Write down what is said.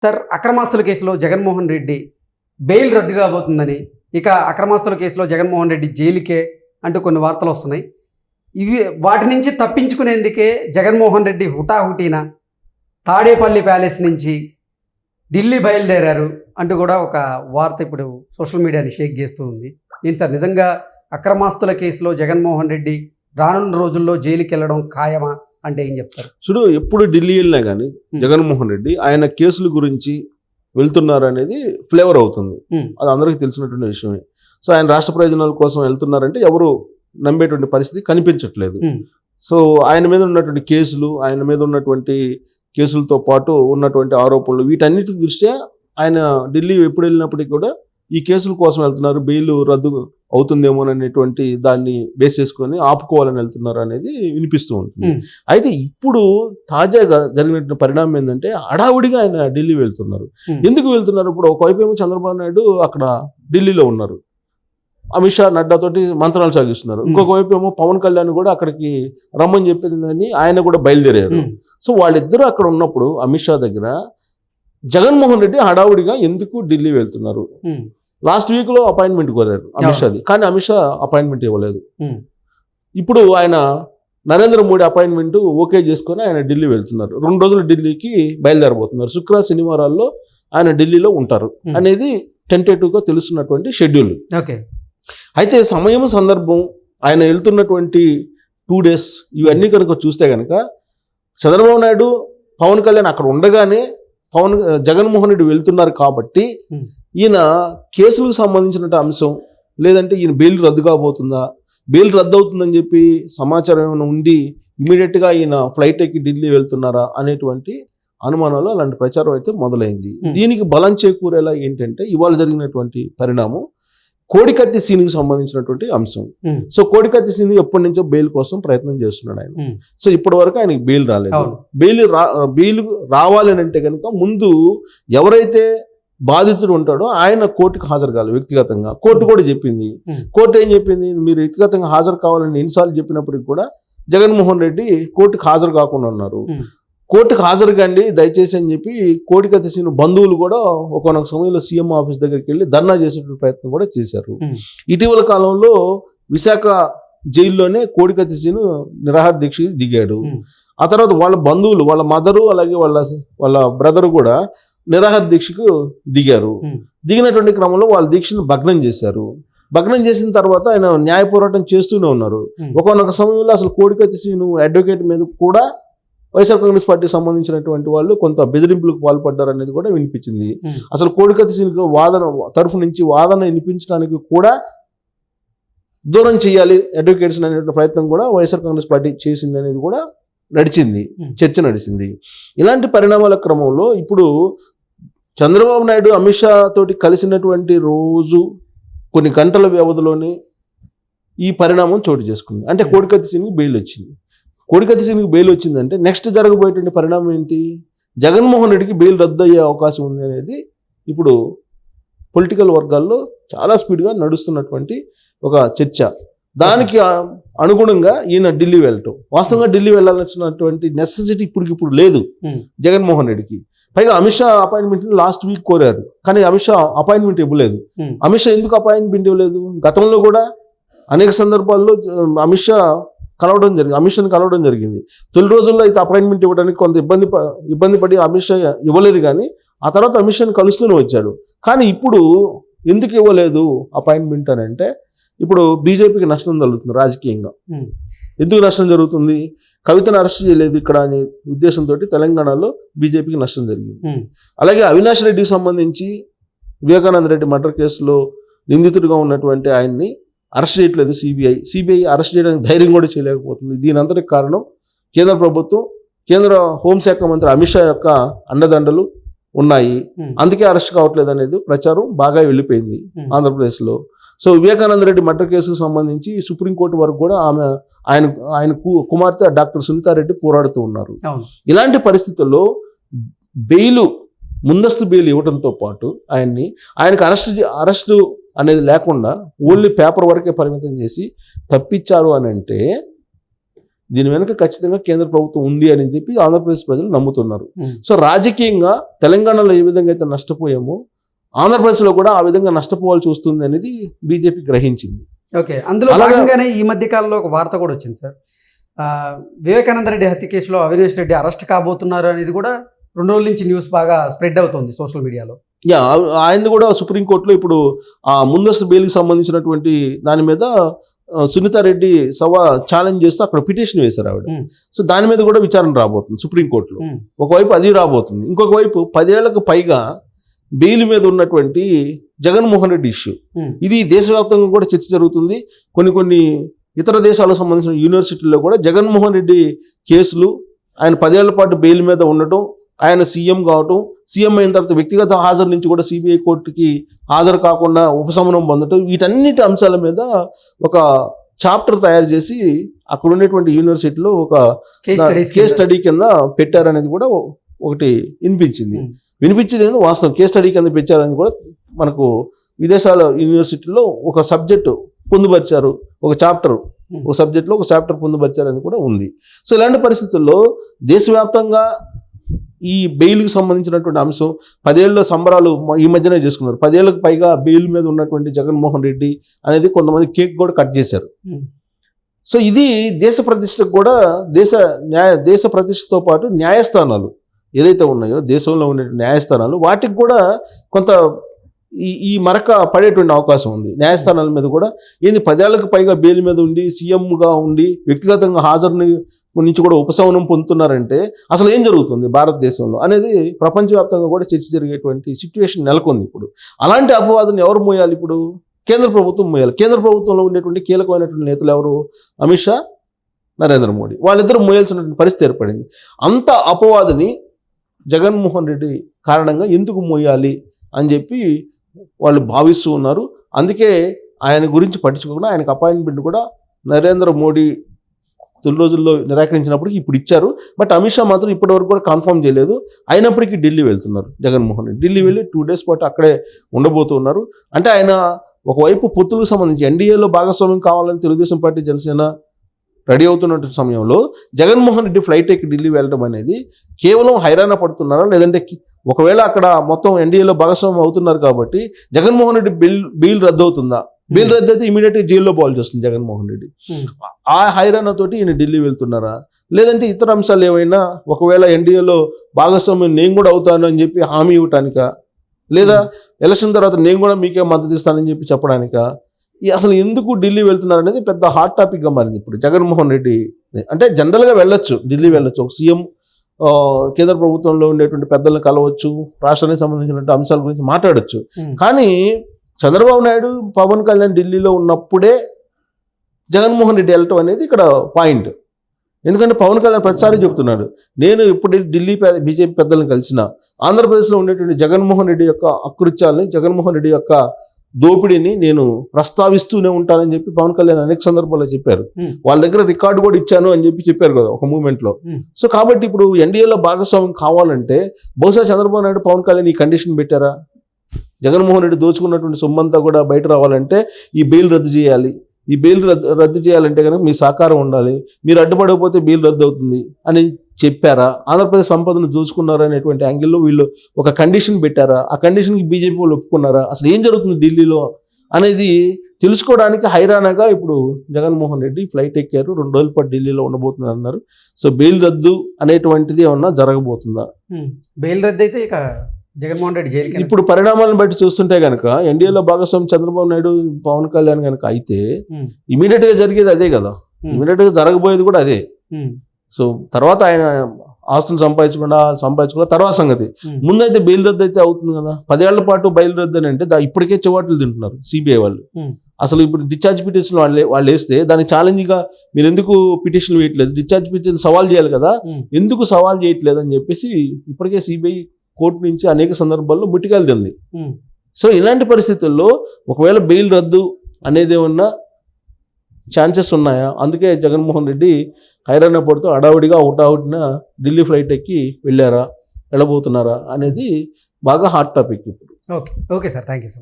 Sir, అక్రమాస్తుల కేసులో Jaganmohan Reddy bail రద్దు కాబోతుందని, ఇక అక్రమాస్తుల కేసులో జగన్మోహన్ రెడ్డి జైలుకే అంటూ కొన్ని వార్తలు వస్తున్నాయి. వాటి నుంచి తప్పించుకునేందుకే జగన్మోహన్ రెడ్డి హుటాహుటీన తాడేపల్లి ప్యాలెస్ నుంచి ఢిల్లీ బయలుదేరారు అంటూ కూడా ఒక వార్త ఇప్పుడు సోషల్ మీడియాని షేక్ చేస్తూ ఉంది. ఏంటి సార్, నిజంగా అక్రమాస్తుల కేసులో జగన్మోహన్ రెడ్డి రానున్న రోజుల్లో జైలుకి వెళ్ళడం ఖాయమా అంటే ఏం చెప్తారు? చూడు, ఎప్పుడు ఢిల్లీ వెళ్ళినా కానీ జగన్మోహన్ రెడ్డి ఆయన కేసుల గురించి వెళ్తున్నారు అనేది ఫ్లేవర్ అవుతుంది. అది అందరికీ తెలిసినటువంటి విషయమే. సో ఆయన రాష్ట్ర ప్రయోజనాల కోసం వెళ్తున్నారంటే ఎవరు నమ్మేటువంటి పరిస్థితి కనిపించట్లేదు. సో ఆయన మీద ఉన్నటువంటి కేసులు, ఆయన మీద ఉన్నటువంటి కేసులతో పాటు ఉన్నటువంటి ఆరోపణలు, వీటన్నిటి దృష్ట్యా ఆయన ఢిల్లీ ఎప్పుడు వెళ్ళినప్పటికీ కూడా ఈ కేసుల కోసం వెళ్తున్నారు, బెయిల్ రద్దు అవుతుందేమోననేటువంటి దాన్ని బేస్ చేసుకొని ఆపుకోవాలని వెళ్తున్నారు అనేది వినిపిస్తూ ఉంటుంది. అయితే ఇప్పుడు తాజాగా జరిగిన పరిణామం ఏంటంటే హడావుడిగా ఆయన ఢిల్లీ వెళ్తున్నారు. ఎందుకు వెళ్తున్నారు? ఇప్పుడు ఒకవైపు ఏమో చంద్రబాబు నాయుడు అక్కడ ఢిల్లీలో ఉన్నారు, అమిత్ షా నడ్డాతోటి మంత్రాలు సాగిస్తున్నారు. ఇంకొక వైపు ఏమో పవన్ కళ్యాణ్ కూడా అక్కడికి రమ్మని చెప్పిందని ఆయన కూడా బయలుదేరారు. సో వాళ్ళిద్దరూ అక్కడ ఉన్నప్పుడు అమిత్ షా దగ్గర జగన్మోహన్ రెడ్డి హడావుడిగా ఎందుకు ఢిల్లీ వెళ్తున్నారు? లాస్ట్ వీక్లో అపాయింట్మెంట్ కోరారు అమిత్ షాది, కానీ అమిత్ షా అపాయింట్మెంట్ ఇవ్వలేదు. ఇప్పుడు ఆయన నరేంద్ర మోడీ అపాయింట్మెంట్ ఓకే చేసుకొని ఆయన ఢిల్లీ వెళ్తున్నారు. 2 రోజులు ఢిల్లీకి బయలుదేరబోతున్నారు. శుక్ర శనివారాల్లో ఆయన ఢిల్లీలో ఉంటారు అనేది టెంటేటివ్గా తెలుస్తున్నటువంటి షెడ్యూల్. అయితే సమయం, సందర్భం, ఆయన వెళ్తున్నటువంటి 2 days ఇవన్నీ కనుక చూస్తే కనుక చంద్రబాబు నాయుడు, పవన్ కళ్యాణ్ అక్కడ ఉండగానే జగన్మోహన్ రెడ్డి వెళ్తున్నారు కాబట్టి ఈయన కేసులకు సంబంధించిన అంశం, లేదంటే ఈయన బెయిల్ రద్దు కాబోతుందా, బెయిల్ రద్దు అవుతుందని చెప్పి సమాచారం ఏమైనా ఉండి ఇమీడియట్గా ఈయన ఫ్లైట్ ఎక్కి ఢిల్లీ వెళ్తున్నారా అనేటువంటి అనుమానాలు, అలాంటి ప్రచారం అయితే మొదలైంది. దీనికి బలం చేకూరేలా ఏంటంటే ఇవాళ జరిగినటువంటి పరిణామం కోడికత్తి సీన్కి సంబంధించినటువంటి అంశం. సో కోడికత్తి సీన్ ఎప్పటి నుంచో బెయిల్ కోసం ప్రయత్నం చేస్తున్నాడు ఆయన. సో ఇప్పటి వరకు ఆయనకి బెయిల్ రాలేదు. బెయిల్ రావాలి అని అంటే కనుక ముందు ఎవరైతే బాధితుడు ఉంటాడో ఆయన కోర్టుకు హాజరు కావాలి వ్యక్తిగతంగా. కోర్టు కూడా చెప్పింది. కోర్టు ఏం చెప్పింది? మీరు వ్యక్తిగతంగా హాజరు కావాలని ఎన్నిసార్లు చెప్పినప్పటికీ కూడా జగన్మోహన్ రెడ్డి కోర్టుకు హాజరు కాకుండా ఉన్నారు. కోర్టుకు హాజరు కండి దయచేసి అని చెప్పి కోడికత్తి సీను బంధువులు కూడా ఒకనొక సమయంలో సీఎం ఆఫీస్ దగ్గరికి వెళ్ళి ధర్నా చేసేటువంటి ప్రయత్నం కూడా చేశారు. ఇటీవల కాలంలో విశాఖ జైల్లోనే కోడికత్తి సీను నిరాహార దీక్షకి దిగాడు. ఆ తర్వాత వాళ్ళ బంధువులు, వాళ్ళ మదరు, అలాగే వాళ్ళ బ్రదరు కూడా నిరాహార దీక్షకు దిగారు. దిగినటువంటి క్రమంలో వాళ్ళ దీక్షను భగ్నం చేశారు. భగ్నం చేసిన తర్వాత ఆయన న్యాయ పోరాటం చేస్తూనే ఉన్నారు. ఒకనొక సమయంలో అసలు కోడికత్తి సీను అడ్వకేట్ మీద కూడా వైఎస్ఆర్ కాంగ్రెస్ పార్టీకి సంబంధించినటువంటి వాళ్ళు కొంత బెదిరింపులకు పాల్పడ్డారు అనేది కూడా వినిపించింది. అసలు కోడికత్తి సీన్కు తరఫు నుంచి వాదన వినిపించడానికి కూడా దూరం చేయాలి అడ్వకేట్స్ అనే ప్రయత్నం కూడా వైఎస్ఆర్ కాంగ్రెస్ పార్టీ చేసింది అనేది కూడా నడిచింది, చర్చ నడిచింది. ఇలాంటి పరిణామాల క్రమంలో ఇప్పుడు చంద్రబాబు నాయుడు అమిత్ షా తోటి కలిసినటువంటి రోజు కొన్ని గంటల వ్యవధిలోనే ఈ పరిణామం చోటు చేసుకుంది. అంటే కోడికత్తి సీన్కి బెయిల్ వచ్చింది. కోడికత్తి సీన్కి బెయిల్ వచ్చిందంటే నెక్స్ట్ జరగబోయేటువంటి పరిణామం ఏంటి? జగన్మోహన్ రెడ్డికి బెయిల్ రద్దు అయ్యే అవకాశం ఉంది అనేది ఇప్పుడు పొలిటికల్ వర్గాల్లో చాలా స్పీడ్గా నడుస్తున్నటువంటి ఒక చర్చ. దానికి అనుగుణంగా ఈయన ఢిల్లీ వెళ్ళటం, వాస్తవంగా ఢిల్లీ వెళ్ళాల్సినటువంటి నెసెసిటీ ఇప్పుడు లేదు జగన్మోహన్ రెడ్డికి. పైగా Amit Shah appointment last week కోరారు, కానీ అమిత్ షా అపాయింట్మెంట్ ఇవ్వలేదు. అమిత్ షా ఎందుకు అపాయింట్మెంట్ ఇవ్వలేదు? గతంలో కూడా అనేక సందర్భాల్లో అమిత్ షాని కలవడం జరిగింది. తొలి రోజుల్లో అయితే అపాయింట్మెంట్ ఇవ్వడానికి కొంత ఇబ్బంది పడి అమిత్ షా ఇవ్వలేదు, కానీ ఆ తర్వాత అమిత్ షాని కలుస్తూనే వచ్చాడు. కానీ ఇప్పుడు ఎందుకు ఇవ్వలేదు అపాయింట్మెంట్ అని అంటే, ఇప్పుడు బీజేపీకి నష్టం జరుగుతుంది రాజకీయంగా. ఎందుకు నష్టం జరుగుతుంది? కవితను అరెస్ట్ చేయలేదు ఇక్కడ అనే ఉద్దేశంతో తెలంగాణలో బీజేపీకి నష్టం జరిగింది. అలాగే అవినాష్ రెడ్డికి సంబంధించి వివేకానంద రెడ్డి మర్డర్ కేసులో నిందితుడిగా ఉన్నటువంటి ఆయన్ని అరెస్ట్ చేయట్లేదు సిబిఐ అరెస్ట్ చేయడానికి ధైర్యం కూడా చేయలేకపోతుంది. దీని అంతటికి కారణం కేంద్ర ప్రభుత్వం, కేంద్ర హోంశాఖ మంత్రి అమిత్ షా యొక్క అండదండలు ఉన్నాయి. అందుకే అరెస్ట్ కావట్లేదు అనేది ప్రచారం బాగా వెళ్ళిపోయింది ఆంధ్రప్రదేశ్లో. సో వివేకానంద రెడ్డి మర్డర్ కేసుకు సంబంధించి సుప్రీంకోర్టు వరకు కూడా ఆయన కుమార్తె డాక్టర్ సునీతారెడ్డి పోరాడుతూ ఉన్నారు. ఇలాంటి పరిస్థితుల్లో ముందస్తు బెయిల్ ఇవ్వడంతో పాటు ఆయనకు అరెస్టు అనేది లేకుండా ఓన్లీ పేపర్ వరకే పరిమితం చేసి తప్పించారు అని అంటే దీని వెనుక ఖచ్చితంగా కేంద్ర ప్రభుత్వం ఉంది అని చెప్పి ఆంధ్రప్రదేశ్ ప్రజలు నమ్ముతున్నారు. ఉమ్. సో రాజకీయంగా తెలంగాణలో ఏ విధంగా అయితే నష్టపోయామో ఆంధ్రప్రదేశ్లో కూడా ఆ విధంగా నష్టపోవాల్సి వస్తుంది అనేది బీజేపీ గ్రహించింది. ఓకే, అందులో భాగంగానే ఈ మధ్య కాలంలో ఒక వార్త కూడా వచ్చింది సార్. వివేకానంద రెడ్డి హత్య కేసులో అవినాష్ రెడ్డి అరెస్ట్ కాబోతున్నారు అనేది కూడా 2 రోజుల నుంచి న్యూస్ బాగా స్ప్రెడ్ అవుతుంది సోషల్ మీడియాలో. ఆయన కూడా సుప్రీంకోర్టులో ఇప్పుడు ఆ ముందస్తు బెయిల్కి సంబంధించినటువంటి దాని మీద సునీతారెడ్డి ఛాలెంజ్ చేస్తూ అక్కడ పిటిషన్ వేశారు ఆవిడ. సో దాని మీద కూడా విచారణ రాబోతుంది సుప్రీంకోర్టులో. ఒకవైపు అది రాబోతుంది, ఇంకొక వైపు 10 ఏళ్లకు పైగా బెయిల్ మీద ఉన్నటువంటి జగన్మోహన్ రెడ్డి ఇష్యూ, ఇది దేశవ్యాప్తంగా కూడా చర్చ జరుగుతుంది. కొన్ని ఇతర దేశాలకు సంబంధించిన యూనివర్సిటీల్లో కూడా జగన్మోహన్ రెడ్డి కేసులు, ఆయన 10 ఏళ్ల పాటు బెయిల్ మీద ఉండటం, ఆయన సీఎం కావటం, సీఎం అయిన తర్వాత వ్యక్తిగత హాజరు నుంచి కూడా సిబిఐ కోర్టుకి హాజరు కాకుండా ఉపశమనం పొందటం, వీటన్నిటి అంశాల మీద ఒక చాప్టర్ తయారు చేసి అక్కడ ఉండేటువంటి యూనివర్సిటీలో ఒక కేస్ స్టడీ కింద పెట్టారనేది కూడా ఒకటి వినిపించింది వాస్తవం. కేస్ స్టడీ కింద పెట్టారని కూడా మనకు విదేశాల యూనివర్సిటీలో ఒక సబ్జెక్టు పొందుపరిచారు, ఒక సబ్జెక్ట్లో ఒక చాప్టర్ పొందుపరిచారని కూడా ఉంది. సో ఇలాంటి పరిస్థితుల్లో దేశవ్యాప్తంగా ఈ బెయిల్కి సంబంధించినటువంటి అంశం 10 ఏళ్ళ సంబరాలు ఈ మధ్యనే చేసుకున్నారు. 10 ఏళ్ళకు పైగా బెయిల్ మీద ఉన్నటువంటి జగన్మోహన్ రెడ్డి అనేది కొంతమంది కేక్ కూడా కట్ చేశారు. సో ఇది దేశ ప్రతిష్టకు కూడా దేశ ప్రతిష్టతో పాటు న్యాయస్థానాలు ఏదైతే ఉన్నాయో దేశంలో ఉండే న్యాయస్థానాలు వాటికి కూడా కొంత ఈ మరక పడేటువంటి అవకాశం ఉంది. న్యాయస్థానాల మీద కూడా 10 ఏళ్లకు పైగా బెయిల్ మీద ఉండి సీఎంగా ఉండి వ్యక్తిగతంగా హాజరుని నుంచి కూడా ఉపశమనం పొందుతున్నారంటే అసలు ఏం జరుగుతుంది భారతదేశంలో అనేది ప్రపంచవ్యాప్తంగా కూడా చర్చ జరిగేటువంటి సిచ్యువేషన్ నెలకొంది. ఇప్పుడు అలాంటి అపవాదుని ఎవరు మోయాలి? ఇప్పుడు కేంద్ర ప్రభుత్వం మోయాలి. కేంద్ర ప్రభుత్వంలో ఉండేటువంటి కీలకమైనటువంటి నేతలు ఎవరు? అమిత్ షా, నరేంద్ర మోడీ, వాళ్ళిద్దరూ మోయాల్సినటువంటి పరిస్థితి ఏర్పడింది. అంత అపవాదుని జగన్మోహన్ రెడ్డి కారణంగా ఎందుకు మోయాలి అని చెప్పి వాళ్ళు భావిస్తూ ఉన్నారు. అందుకే ఆయన గురించి పట్టించుకోకుండా ఆయనకు అపాయింట్మెంట్ కూడా నరేంద్ర మోడీ తొలి రోజుల్లో నిరాకరించినప్పటికీ ఇప్పుడు ఇచ్చారు. బట్ అమిత్ షా మాత్రం ఇప్పటివరకు కూడా కన్ఫర్మ్ చేయలేదు. అయినప్పటికీ ఢిల్లీ వెళ్తున్నారు జగన్మోహన్ రెడ్డి. ఢిల్లీ వెళ్ళి 2 days పాటు అక్కడే ఉండబోతున్నారు. అంటే ఆయన ఒకవైపు పొత్తులకు సంబంధించి ఎన్డీఏలో భాగస్వామ్యం కావాలని తెలుగుదేశం పార్టీ, జనసేన రెడీ అవుతున్నటువంటి సమయంలో జగన్మోహన్ రెడ్డి ఫ్లైట్ ఎక్కి ఢిల్లీ వెళ్ళడం అనేది కేవలం హైరాణ పడుతున్నారా, లేదంటే ఒకవేళ అక్కడ మొత్తం ఎన్డీఏలో భాగస్వామ్యం అవుతున్నారు కాబట్టి జగన్మోహన్ రెడ్డి బెయిల్ రద్దు అవుతుందా? బెయిల్ రద్దు అయితే ఇమీడియట్గా జైల్లో పోవాల్సి వస్తుంది జగన్మోహన్ రెడ్డి. ఆ హైరాణతోటి ఈయన ఢిల్లీ వెళ్తున్నారా, లేదంటే ఇతర అంశాలు ఏమైనా ఒకవేళ ఎన్డీఏలో భాగస్వామ్యం నేను కూడా అవుతాను అని చెప్పి హామీ ఇవ్వటానికా, లేదా ఎలక్షన్ తర్వాత నేను కూడా మీకే మద్దతు ఇస్తానని చెప్పి చెప్పడానికా, అసలు ఎందుకు ఢిల్లీ వెళ్తున్నారు అనేది పెద్ద హాట్ టాపిక్గా మారింది ఇప్పుడు జగన్మోహన్ రెడ్డి. అంటే జనరల్గా వెళ్ళొచ్చు, ఢిల్లీ వెళ్ళొచ్చు, ఒక సీఎం కేంద్ర ప్రభుత్వంలో ఉండేటువంటి పెద్దలను కలవచ్చు, రాష్ట్రానికి సంబంధించినటువంటి అంశాల గురించి మాట్లాడచ్చు. కానీ చంద్రబాబు నాయుడు, పవన్ కళ్యాణ్ ఢిల్లీలో ఉన్నప్పుడే జగన్మోహన్ రెడ్డి వెళ్ళటం అనేది ఇక్కడ పాయింట్. ఎందుకంటే పవన్ కళ్యాణ్ ప్రతిసారి చెప్తున్నాడు, నేను ఇప్పుడు ఢిల్లీ బీజేపీ పెద్దలను కలిసిన ఆంధ్రప్రదేశ్లో ఉండేటువంటి జగన్మోహన్ రెడ్డి యొక్క అకృత్యాలని, జగన్మోహన్ రెడ్డి యొక్క దోపిడీని నేను ప్రస్తావిస్తూనే ఉంటానని చెప్పి పవన్ కళ్యాణ్ అనేక సందర్భాల్లో చెప్పారు. వాళ్ళ దగ్గర రికార్డు కూడా ఇచ్చాను అని చెప్పి చెప్పారు కదా ఒక మూమెంట్లో. సో కాబట్టి ఇప్పుడు ఎన్డీఏలో భాగస్వామ్యం కావాలంటే బహుశా చంద్రబాబు నాయుడు, పవన్ కళ్యాణ్ ఈ కండిషన్ పెట్టారా? జగన్మోహన్ రెడ్డి దోచుకున్నటువంటి సొమ్మంతా కూడా బయట రావాలంటే ఈ బెయిల్ రద్దు చేయాలి, ఈ బెయిల్ రద్దు చేయాలంటే కనుక మీ సహకారం ఉండాలి, మీరు అడ్డుపడకపోతే బెయిల్ రద్దు అవుతుంది అని చెప్పారా? ఆంధ్రప్రదేశ్ సంపదను దోచుకున్నారా అనేటువంటి యాంగిల్లో వీళ్ళు ఒక కండిషన్ పెట్టారా? ఆ కండిషన్కి బీజేపీ వాళ్ళు ఒప్పుకున్నారా? అసలు ఏం జరుగుతుంది ఢిల్లీలో అనేది తెలుసుకోవడానికి హైరాణగా ఇప్పుడు జగన్మోహన్ రెడ్డి ఫ్లైట్ ఎక్కారు, 2 రోజుల పాటు ఢిల్లీలో ఉండబోతున్నారు అన్నారు. సో బెయిల్ రద్దు అనేటువంటిది ఏమన్నా జరగబోతుందా? బెయిల్ రద్దు అయితే ఇక జగన్మోహన్ రెడ్డి జైలుకి ఇప్పుడు పరిణామాలను బట్టి చూస్తుంటే కనుక ఎన్డీఏలో భాగస్వామి చంద్రబాబు నాయుడు, పవన్ కళ్యాణ్ కనుక అయితే ఇమీడియట్ గా జరిగేది అదే కదా, ఇమీడియట్ గా జరగబోయేది కూడా అదే. సో తర్వాత ఆయన ఆస్తులు సంపాదించుకున్న తర్వాత సంగతి. ముందైతే బెయిల్ రద్దు అయితే అవుతుంది కదా. 10 ఏళ్ల పాటు బెయిల్ రద్దు అని అంటే ఇప్పటికే చివాట్లు తింటున్నారు సిబిఐ వాళ్ళు. అసలు ఇప్పుడు డిశ్చార్జ్ పిటిషన్ వాళ్ళు వేస్తే దానికి ఛాలెంజ్గా మీరు ఎందుకు పిటిషన్ వేయట్లేదు, డిశ్చార్జ్ పిటిషన్ సవాల్ చేయాలి కదా, ఎందుకు సవాల్ చేయట్లేదు అని చెప్పేసి ఇప్పటికే సిబిఐ కోర్టు నుంచి అనేక సందర్భాల్లో ముట్టికాయలు తింది. సో ఇలాంటి పరిస్థితుల్లో ఒకవేళ బెయిల్ రద్దు అనేది ఏమన్నా ఛాన్సెస్ ఉన్నాయా? అందుకే జగన్మోహన్ రెడ్డి హైరాణ పడుతూ హడావుడిగా హుటాహుటిన ఢిల్లీ ఫ్లైట్ ఎక్కి వెళ్ళబోతున్నారా అనేది బాగా హాట్ టాపిక్ ఇప్పుడు. Okay sir, thank you sir.